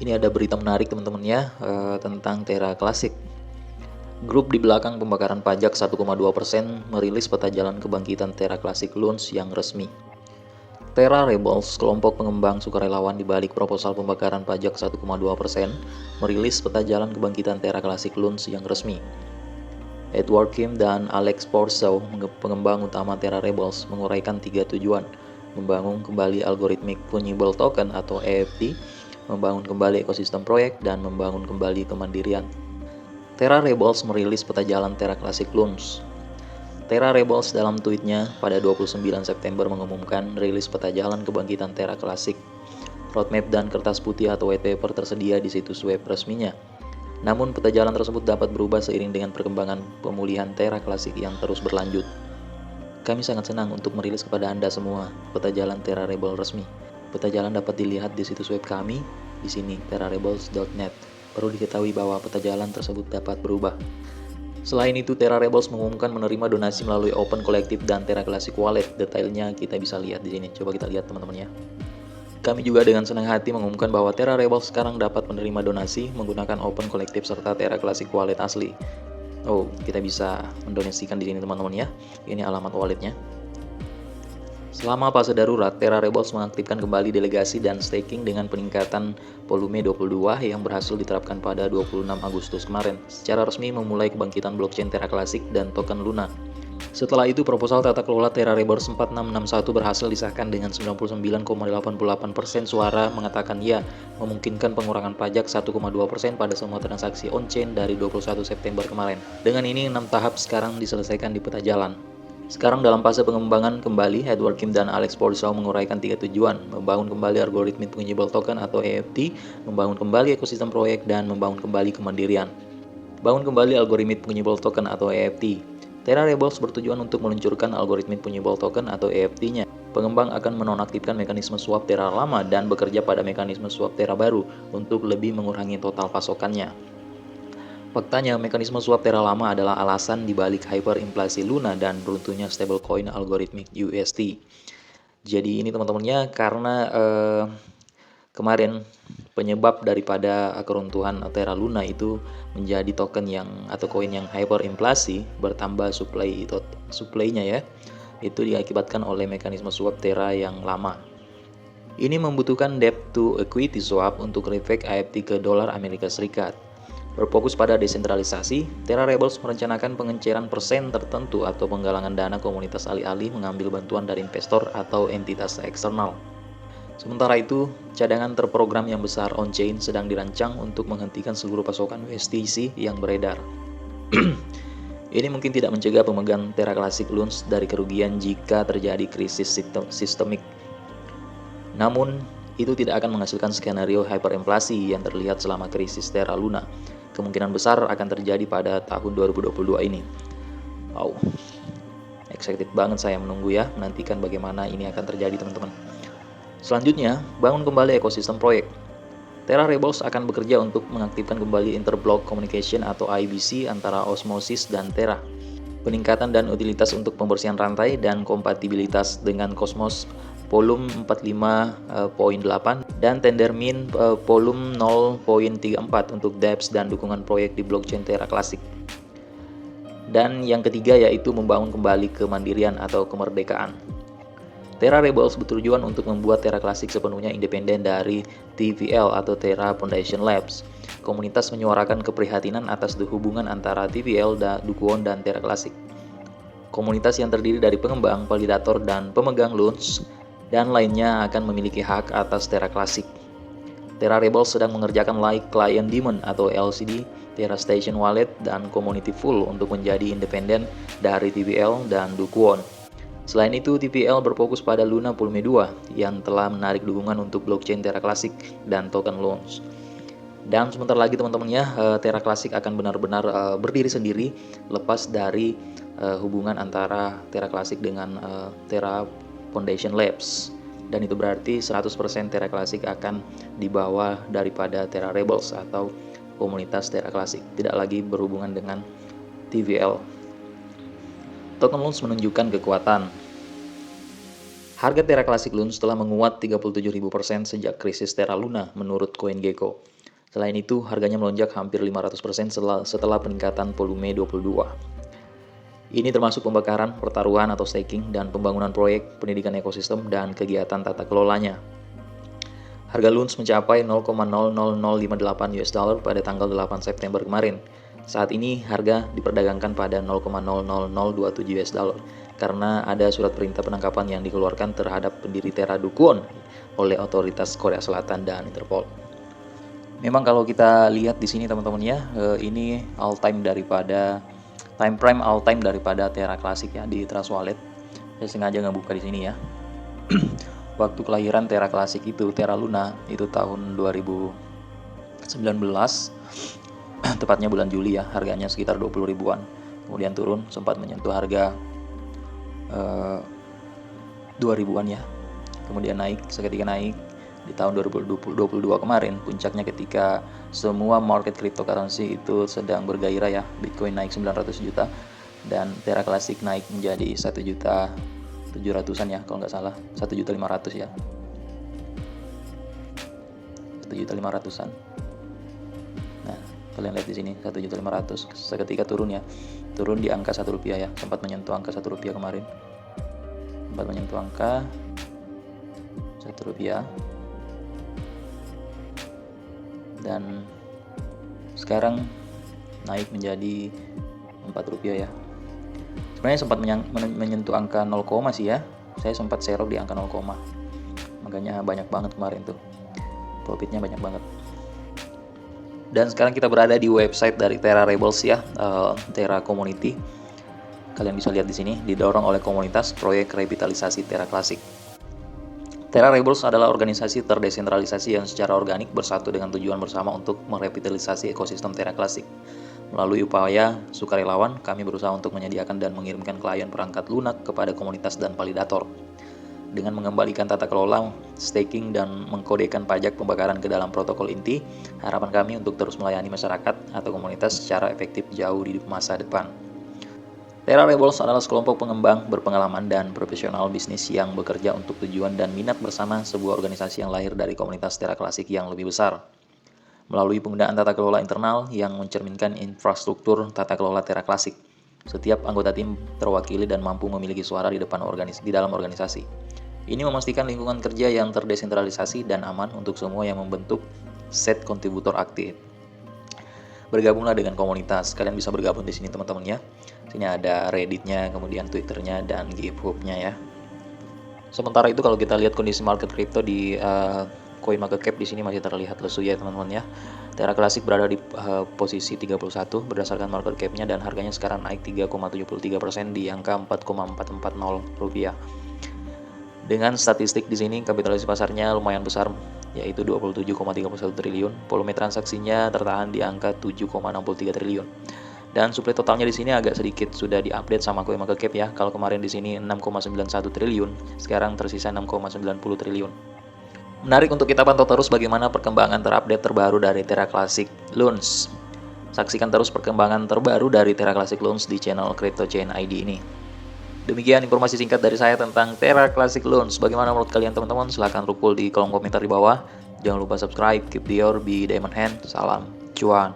Ini ada berita menarik teman-teman ya, tentang Terra Classic. Grup di belakang pembakaran pajak 1,2% merilis peta jalan kebangkitan Terra Classic Loans yang resmi. Terra Rebels, kelompok pengembang sukarelawan di balik proposal pembakaran pajak 1,2%, merilis peta jalan kebangkitan Terra Classic Loans yang resmi. Edward Kim dan Alex Porzow, pengembang utama Terra Rebels, menguraikan 3 tujuan: membangun kembali algoritmik fungible token atau EFT, membangun kembali ekosistem proyek, dan membangun kembali kemandirian. Terra Rebels merilis peta jalan Terra Classic Loans. Terra Rebels dalam tweetnya pada 29 September mengumumkan rilis peta jalan kebangkitan Terra Classic. Roadmap dan kertas putih atau white paper tersedia di situs web resminya. Namun peta jalan tersebut dapat berubah seiring dengan perkembangan pemulihan Terra Classic yang terus berlanjut. Kami sangat senang untuk merilis kepada Anda semua peta jalan Terra Rebel resmi. Peta jalan dapat dilihat di situs web kami, di sini terrarebels.net. Perlu diketahui bahwa peta jalan tersebut dapat berubah. Selain itu, Terra Rebels mengumumkan menerima donasi melalui Open Collective dan Terra Classic Wallet. Detailnya kita bisa lihat di sini. Coba kita lihat teman-teman ya. Kami juga dengan senang hati mengumumkan bahwa Terra Rebels sekarang dapat menerima donasi menggunakan Open Collective serta Terra Classic Wallet asli. Oh, kita bisa mendonasikan di sini teman-teman ya. Ini alamat walletnya. Selama fase darurat, Terra Rebels mengaktifkan kembali delegasi dan staking dengan peningkatan volume 22 yang berhasil diterapkan pada 26 Agustus kemarin. Secara resmi memulai kebangkitan blockchain Terra Classic dan token Luna. Setelah itu, proposal tata kelola Terra Rebels 4661 berhasil disahkan dengan 99,88% suara mengatakan ya, memungkinkan pengurangan pajak 1,2% pada semua transaksi on-chain dari 21 September kemarin. Dengan ini, 6 tahap sekarang diselesaikan di peta jalan. Sekarang dalam fase pengembangan kembali, Edward Kim dan Alex Porzow menguraikan 3 tujuan: membangun kembali algoritmik fungible token atau EFT, membangun kembali ekosistem proyek, dan membangun kembali kemandirian. Bangun kembali algoritmik fungible token atau EFT. Terra Rebels bertujuan untuk meluncurkan algoritmik fungible token atau EFT-nya. Pengembang akan menonaktifkan mekanisme swap Terra lama dan bekerja pada mekanisme swap Terra baru untuk lebih mengurangi total pasokannya. Faktanya, mekanisme swap Terra lama adalah alasan dibalik hyperinflasi Luna dan runtuhnya stablecoin algoritmik UST. Jadi ini teman-temannya karena kemarin penyebab daripada keruntuhan Terra Luna itu menjadi token yang atau koin yang hyperinflasi, bertambah supply-nya ya. Itu diakibatkan oleh mekanisme swap Terra yang lama. Ini membutuhkan debt to equity swap untuk refake AFT ke dolar Amerika Serikat. Berfokus pada desentralisasi, Terra Rebels merencanakan pengenceran persen tertentu atau penggalangan dana komunitas alih-alih mengambil bantuan dari investor atau entitas eksternal. Sementara itu, cadangan terprogram yang besar on-chain sedang dirancang untuk menghentikan seluruh pasokan USDC yang beredar. Ini mungkin tidak mencegah pemegang Terra Classic Loans dari kerugian jika terjadi krisis sistemik. Namun, itu tidak akan menghasilkan skenario hyperinflasi yang terlihat selama krisis Terra Luna. Kemungkinan besar akan terjadi pada tahun 2022 ini. Wow, excited banget saya menunggu ya, menantikan bagaimana ini akan terjadi teman-teman. Selanjutnya, bangun kembali ekosistem proyek. Terra Rebels akan bekerja untuk mengaktifkan kembali Interblock Communication atau IBC antara Osmosis dan Terra. Peningkatan dan utilitas untuk pembersihan rantai dan kompatibilitas dengan Cosmos volume 45.8 dan Tendermint volume 0.34 untuk dApps dan dukungan proyek di blockchain Terra Classic. Dan yang ketiga yaitu membangun kembali kemandirian atau kemerdekaan. Terra Rebels bertujuan untuk membuat Terra Classic sepenuhnya independen dari TVL atau Terra Foundation Labs. Komunitas menyuarakan keprihatinan atas hubungan antara TVL, Dukuon, dan Terra Classic. Komunitas yang terdiri dari pengembang, validator, dan pemegang loans, dan lainnya akan memiliki hak atas Terra Classic. Terra Rebels sedang mengerjakan Light Client Daemon atau LCD, Terra Station Wallet, dan Community Full untuk menjadi independen dari TVL dan Dukuon. Selain itu, TVL berfokus pada Luna Volume 2 yang telah menarik dukungan untuk blockchain Terra Classic dan token loans. Dan sebentar lagi teman-teman ya, Terra Classic akan benar-benar berdiri sendiri lepas dari hubungan antara Terra Classic dengan Terra Foundation Labs. Dan itu berarti 100% Terra Classic akan dibawa daripada Terra Rebels atau komunitas Terra Classic, tidak lagi berhubungan dengan TVL. Token loans menunjukkan kekuatan. Harga Terra Classic Loans telah menguat 37.000% sejak krisis Terra Luna menurut CoinGecko. Selain itu, harganya melonjak hampir 500% setelah peningkatan volume 22. Ini termasuk pembakaran, pertaruhan atau staking, dan pembangunan proyek, pendidikan ekosistem, dan kegiatan tata kelolanya. Harga Loons mencapai 0,00058 US dollar pada tanggal 8 September kemarin. Saat ini harga diperdagangkan pada 0,00027 US dollar karena ada surat perintah penangkapan yang dikeluarkan terhadap pendiri Terra Do Kwon oleh otoritas Korea Selatan dan Interpol. Memang kalau kita lihat di sini teman-teman ya, ini time frame all time daripada Terra Classic ya di Trust Wallet. Saya sengaja nggak buka di sini ya. Waktu kelahiran Terra Classic itu, Terra Luna itu tahun 2019, tepatnya bulan Juli ya, harganya sekitar 20 ribuan. Kemudian turun, sempat menyentuh harga 2 ribuan ya. Kemudian seketika naik di tahun 2022 kemarin, puncaknya ketika semua market cryptocurrency itu sedang bergairah ya. Bitcoin naik 900 juta dan Terra Classic naik menjadi 1.700.000-an ya kalau nggak salah, 1.500.000 ya, 1.500.000-an. Nah kalian lihat di sini 1.500.000 seketika turun ya, turun di angka 1 rupiah ya, sempat menyentuh angka 1 rupiah kemarin, sempat menyentuh angka 1 rupiah dan sekarang naik menjadi 4 rupiah ya. Sebenarnya sempat menyentuh angka 0, sih ya. Saya sempat serok di angka 0, makanya banyak banget kemarin tuh, profitnya banyak banget. Dan sekarang kita berada di website dari Terra Rebels ya, Terra Community. Kalian bisa lihat di sini, didorong oleh komunitas proyek revitalisasi Terra Classic. Terra Rebels adalah organisasi terdesentralisasi yang secara organik bersatu dengan tujuan bersama untuk merevitalisasi ekosistem Terra Classic. Melalui upaya sukarelawan, kami berusaha untuk menyediakan dan mengirimkan klien perangkat lunak kepada komunitas dan validator. Dengan mengembalikan tata kelola, staking, dan mengkodekan pajak pembakaran ke dalam protokol inti, harapan kami untuk terus melayani masyarakat atau komunitas secara efektif jauh di masa depan. Terra Rebels adalah sekelompok pengembang berpengalaman dan profesional bisnis yang bekerja untuk tujuan dan minat bersama sebuah organisasi yang lahir dari komunitas Terra Classic yang lebih besar. Melalui penggunaan tata kelola internal yang mencerminkan infrastruktur tata kelola Terra Classic, setiap anggota tim terwakili dan mampu memiliki suara di dalam organisasi. Ini memastikan lingkungan kerja yang terdesentralisasi dan aman untuk semua yang membentuk set kontributor aktif. Bergabunglah dengan komunitas. Kalian bisa bergabung di sini teman-teman ya. Sini ada Reddit-nya, kemudian Twitter-nya dan GitHub-nya ya. Sementara itu kalau kita lihat kondisi market crypto di CoinMarketCap di sini masih terlihat lesu ya teman-teman ya. Terra Classic berada di posisi 31 berdasarkan market cap-nya dan harganya sekarang naik 3,73% di angka 4,440 rupiah. Dengan statistik di sini kapitalisasi pasarnya lumayan besar yaitu 27,31 triliun. Volume transaksinya tertahan di angka 7,63 triliun. Dan suplai totalnya di sini agak sedikit sudah diupdate sama CoinMarketCap ya. Kalau kemarin di sini 6,91 triliun, sekarang tersisa 6,90 triliun. Menarik untuk kita pantau terus bagaimana perkembangan terupdate terbaru dari Terra Classic Loans. Saksikan terus perkembangan terbaru dari Terra Classic Loans di channel Crypto Chain ID ini. Demikian informasi singkat dari saya tentang Terra Classic Loans. Bagaimana menurut kalian teman-teman? Silahkan rupul di kolom komentar di bawah. Jangan lupa subscribe, keep the or be diamond hand. Salam cuan.